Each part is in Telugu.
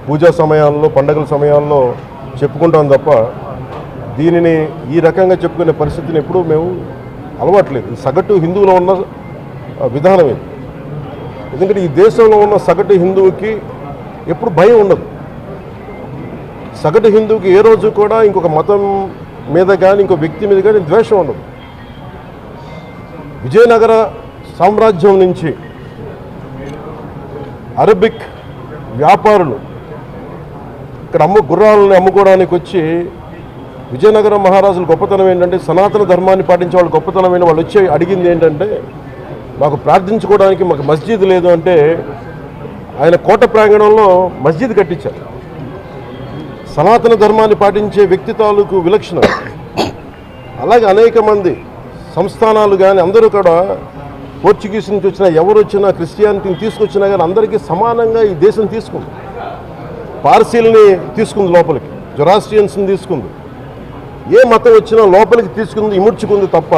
పూజా సమయాల్లో పండగల సమయాల్లో చెప్పుకుంటాం తప్ప దీనిని ఈ రకంగా చెప్పుకునే పరిస్థితిని ఎప్పుడూ మేము అలవాట్లేదు. సగటు హిందువులో ఉన్న విధానం ఇది. ఎందుకంటే ఈ దేశంలో ఉన్న సగటు హిందువుకి ఎప్పుడు భయం ఉండదు. సగటు హిందువుకి ఏ రోజు కూడా ఇంకొక మతం మీద కానీ ఇంకో వ్యక్తి మీద కానీ ద్వేషం ఉండదు. విజయనగర సామ్రాజ్యం నుంచి అరబిక్ వ్యాపారులు ఇక్కడ గుర్రాలను అమ్ముకోవడానికి వచ్చి విజయనగరం మహారాజుల గొప్పతనం ఏంటంటే సనాతన ధర్మాన్ని పాటించే వాళ్ళు గొప్పతనమైన వాళ్ళు వచ్చి అడిగింది ఏంటంటే మాకు ప్రార్థించుకోవడానికి మాకు మస్జిద్ లేదు అంటే ఆయన కోట ప్రాంగణంలో మస్జిద్ కట్టించారు. సనాతన ధర్మాన్ని పాటించే వ్యక్తి తాలూకు విలక్షణం. అలాగే అనేక మంది సంస్థానాలు కానీ అందరూ కూడా పోర్చుగీస్ నుంచి వచ్చినా ఎవరు వచ్చినా క్రిస్టియానిటీని తీసుకొచ్చినా కానీ అందరికీ సమానంగా ఈ దేశం తీసుకుంది. పార్సీల్ని తీసుకుంది లోపలికి, జొరాస్ట్రియన్స్ని తీసుకుంది, ఏ మతం వచ్చినా లోపలికి తీసుకుంది, ఇముడ్చుకుంది తప్ప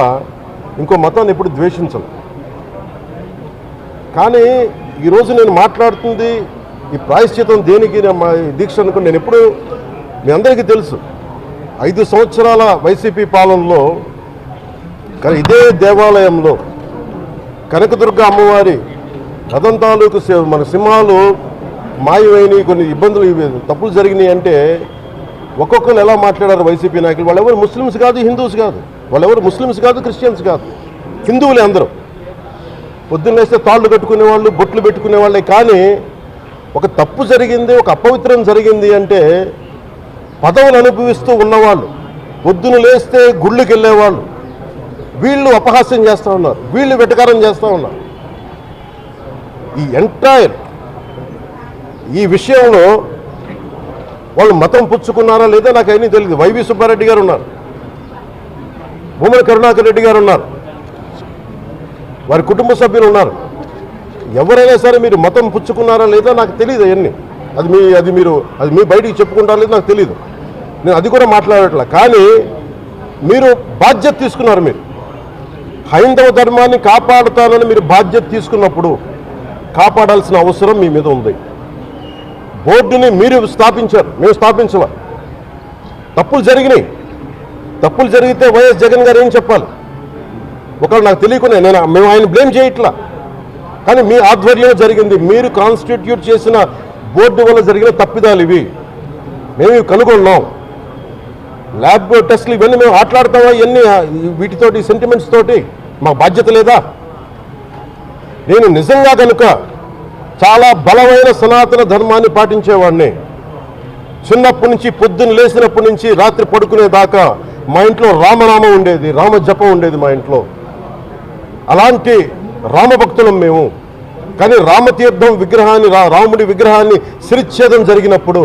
ఇంకో మతాన్ని ఎప్పుడు ద్వేషించదు. కానీ ఈరోజు నేను మాట్లాడుతుంది ఈ ప్రాయశ్చితం దేనికి దీక్ష అనుకుని నేను ఎప్పుడు మీ అందరికీ తెలుసు 5 సంవత్సరాల వైసీపీ పాలనలో ఇదే దేవాలయంలో కనకదుర్గ అమ్మవారి రథం తాలూకు మన సింహాలు మాయమైనవి, కొన్ని ఇబ్బందులు తప్పులు జరిగినాయి అంటే ఒక్కొక్కరు ఎలా మాట్లాడారు వైసీపీ నాయకులు. వాళ్ళెవరు ముస్లిమ్స్ కాదు, హిందూస్ కాదు, వాళ్ళెవరు ముస్లిమ్స్ కాదు, క్రిస్టియన్స్ కాదు, హిందువులే అందరూ. పొద్దున్న వేస్తే తాళ్ళు కట్టుకునే వాళ్ళు, బొట్లు పెట్టుకునే వాళ్ళే. కానీ ఒక తప్పు జరిగింది, ఒక అపవిత్రం జరిగింది అంటే పదవులు అనుభవిస్తూ ఉన్నవాళ్ళు, పొద్దున లేస్తే గుళ్ళకి వెళ్ళేవాళ్ళు, వీళ్ళు అపహాస్యం చేస్తూ ఉన్నారు, వీళ్ళు వెటకారం చేస్తూ ఉన్నారు. ఈ ఎంటైర్ ఈ విషయంలో వాళ్ళు మతం పుచ్చుకున్నారా లేదా నాకు అయినా తెలియదు. వైవి సుబ్బారెడ్డి గారు ఉన్నారు, భూమన కరుణాకర్ రెడ్డి గారు ఉన్నారు, వారి కుటుంబ సభ్యులు ఉన్నారు. ఎవరైనా సరే మీరు మతం పుచ్చుకున్నారా లేదా నాకు తెలియదు. అవన్నీ అది మీ బయటికి చెప్పుకుంటారా లేదా నాకు తెలియదు. నేను అది కూడా మాట్లాడట్లా. కానీ మీరు బాధ్యత తీసుకున్నారు. మీరు హైందవ ధర్మాన్ని కాపాడుతానని మీరు బాధ్యత తీసుకున్నప్పుడు కాపాడాల్సిన అవసరం మీ మీద ఉంది. బోర్డుని మీరు స్థాపించారు, మేము స్థాపించాల. తప్పులు జరిగినాయి. తప్పులు జరిగితే వైఎస్ జగన్ గారు ఏం చెప్పాలి? ఒకవేళ నాకు తెలియకుండా మేము ఆయన బ్లేమ్ చేయట్లా. కానీ మీ ఆధ్వర్యంలో జరిగింది, మీరు కాన్స్టిట్యూట్ చేసిన బోర్డు వల్ల జరిగిన తప్పిదాలు ఇవి, మేము ఇవి కనుగొన్నాం. ల్యాబ్ టెస్ట్లు ఇవన్నీ మేము ఆటలాడతామా? ఇవన్నీ వీటితోటి సెంటిమెంట్స్ తోటి మాకు బాధ్యత లేదా? నేను నిజంగా కనుక చాలా బలమైన సనాతన ధర్మాన్ని పాటించేవాడిని. చిన్నప్పటి నుంచి పొద్దున్న లేచినప్పటి నుంచి రాత్రి పడుకునేదాకా మా ఇంట్లో రామనామం ఉండేది, రామ జపం ఉండేది మా ఇంట్లో. అలాంటి రామభక్తులం మేము. కానీ రామతీర్థం విగ్రహాన్ని, రాముడి విగ్రహాన్ని శిరచ్ఛేదం జరిగినప్పుడు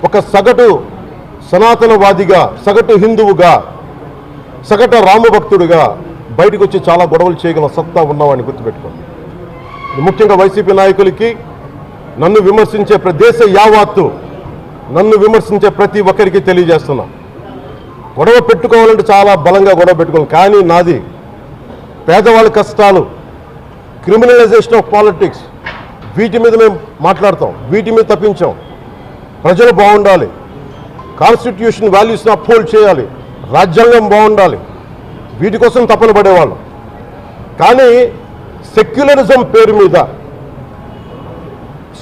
ఒక సగటు సనాతనవాదిగా, సగటు హిందువుగా, సగటు రామభక్తుడిగా బయటకు వచ్చి చాలా గొడవలు చేయగల సత్తా ఉన్నవాడిని గుర్తుపెట్టుకోండి. ముఖ్యంగా వైసీపీ నాయకులకి, నన్ను విమర్శించే దేశ యావత్తు నన్ను విమర్శించే ప్రతి ఒక్కరికి తెలియజేస్తున్నా, గొడవ పెట్టుకోవాలంటే చాలా బలంగా గొడవ పెట్టుకోవాలి. కానీ నాది పేదవాళ్ళ కష్టాలు, క్రిమినలైజేషన్ ఆఫ్ పాలిటిక్స్, వీటి మీద మేము మాట్లాడతాం, వీటి మీద తప్పించాం. ప్రజలు బాగుండాలి, కాన్స్టిట్యూషన్ వాల్యూస్ని అప్హోల్డ్ చేయాలి, రాజ్యాంగం బాగుండాలి, వీటి కోసం తపన పడేవాళ్ళం. కానీ సెక్యులరిజం పేరు మీద,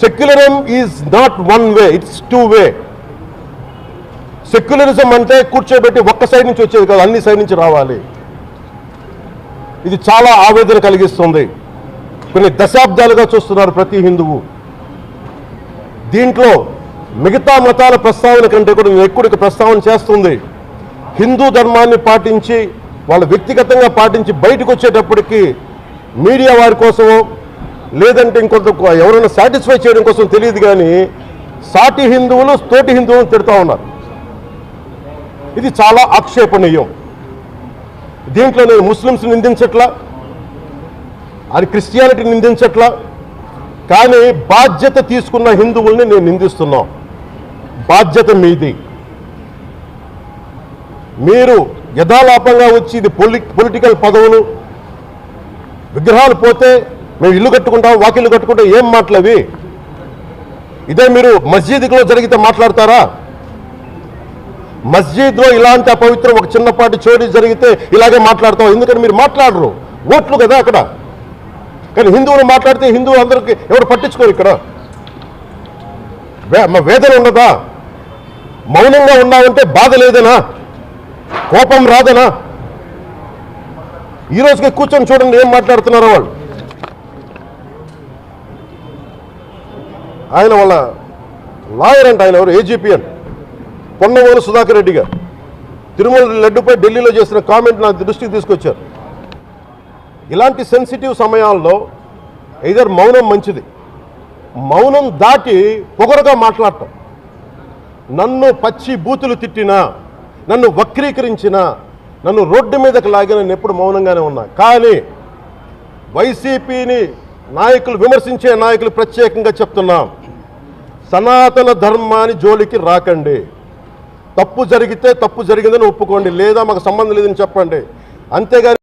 secularism is not one way, it's two way. Secularism అంటే కూర్చోబెట్టి ఒక్క సైడ్ నుంచి వచ్చేది కాదు, అన్ని సైడ్ నుంచి రావాలి. ఇది చాలా ఆవేదన కలిగిస్తుంది. కొన్ని దశాబ్దాలుగా చూస్తున్నారు ప్రతి హిందువు. దీంట్లో మిగతా మతాల ప్రస్తావన కంటే కూడా నేను ఎక్కువ ప్రస్తావన చేస్తుంది. హిందూ ధర్మాన్ని పాటించి వాళ్ళు వ్యక్తిగతంగా పాటించి బయటకు వచ్చేటప్పటికి మీడియా వారి కోసమో లేదంటే ఇంకొంత ఎవరైనా సాటిస్ఫై చేయడం కోసం తెలియదు, కానీ సాటి హిందువులు తోటి హిందువులను తిడుతూ ఉన్నారు. ఇది చాలా ఆక్షేపణీయం. దీంట్లో నేను ముస్లిమ్స్ నిందించట్లా, అది క్రిస్టియానిటీ నిందించట్లా, కానీ బాధ్యత తీసుకున్న హిందువుల్ని నేను నిందిస్తున్నాం. బాధ్యత మీది. మీరు యథాలాపంగా వచ్చి ఇది పొలిటికల్ పదవులు విగ్రహాలు పోతే మేము ఇల్లు కట్టుకుంటాం, వాకిళ్ళు కట్టుకుంటాం, ఏం మాటలవి? ఇదే మీరు మస్జిద్లో జరిగితే మాట్లాడతారా? మస్జిద్లో ఇలాంటి అపవిత్రం ఒక చిన్నపాటి చోరీ జరిగితే ఇలాగే మాట్లాడతాం. ఎందుకని మీరు మాట్లాడరు? ఓట్లు కదా అక్కడ. కానీ హిందువులు మాట్లాడితే హిందువులు అందరికీ ఎవరు పట్టించుకోరు. ఇక్కడ వేదన ఉండదా? మౌనంగా ఉన్నామంటే బాధ లేదనా? కోపం రాదనా? ఈ రోజుకి కూర్చొని చూడండి ఏం మాట్లాడుతున్నారో వాళ్ళు. ఆయన వాళ్ళ లాయర్ అంట, ఆయన ఎవరు, ఏజీపీ అని, పొన్నవోలు సుధాకర్ రెడ్డి గారు తిరుమల లడ్డుపై ఢిల్లీలో చేసిన కామెంట్ నా దృష్టికి తీసుకొచ్చారు. ఇలాంటి సెన్సిటివ్ సమయాల్లో ఎయిదర్ మౌనం మంచిది, మౌనం దాటి పొగరుగా మాట్లాడటం, నన్ను పచ్చి బూతులు తిట్టినా, నన్ను వక్రీకరించినా, నన్ను రోడ్డు మీదకి లాగిన నేను ఎప్పుడు మౌనంగానే ఉన్నా. కానీ వైసీపీని నాయకులు విమర్శించే నాయకులు ప్రత్యేకంగా చెప్తున్నాం, సనాతన ధర్మాన్ని జోలికి రాకండి. తప్పు జరిగితే తప్పు జరిగిందని ఒప్పుకోండి, లేదా మాకు సంబంధం లేదని చెప్పండి. అంతేగాని